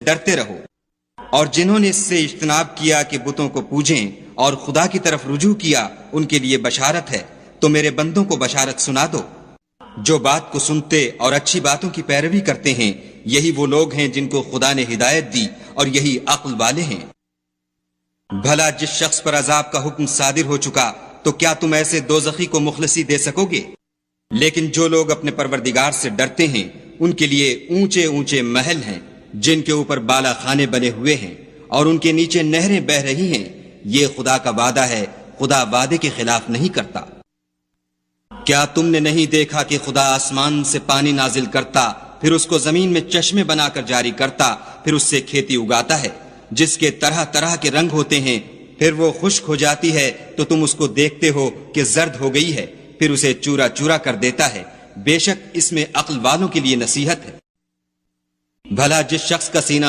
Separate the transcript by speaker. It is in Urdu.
Speaker 1: ڈرتے رہو، اور جنہوں نے اس سے اجتناب کیا کہ بتوں کو پوجیں اور خدا کی طرف رجوع کیا، ان کے لیے بشارت ہے۔ تو میرے بندوں کو بشارت سنا دو جو بات کو سنتے اور اچھی باتوں کی پیروی کرتے ہیں، یہی وہ لوگ ہیں جن کو خدا نے ہدایت دی اور یہی عقل والے ہیں۔ بھلا جس شخص پر عذاب کا حکم صادر ہو چکا، تو کیا تم ایسے دوزخی کو مخلصی دے سکو گے؟ لیکن جو لوگ اپنے پروردگار سے ڈرتے ہیں، ان کے لیے اونچے اونچے محل ہیں جن کے اوپر بالا خانے بنے ہوئے ہیں، اور ان کے نیچے نہریں بہہ رہی ہیں۔ یہ خدا کا وعدہ ہے، خدا وعدے کے خلاف نہیں کرتا۔ کیا تم نے نہیں دیکھا کہ خدا آسمان سے پانی نازل کرتا، پھر اس کو زمین میں چشمے بنا کر جاری کرتا، پھر اس سے کھیتی اگاتا ہے جس کے طرح طرح کے رنگ ہوتے ہیں، پھر وہ خشک ہو جاتی ہے تو تم اس کو دیکھتے ہو کہ زرد ہو گئی ہے، پھر اسے چورا چورا کر دیتا ہے۔ بے شک اس میں عقل والوں کے لیے نصیحت ہے۔ بھلا جس شخص کا سینہ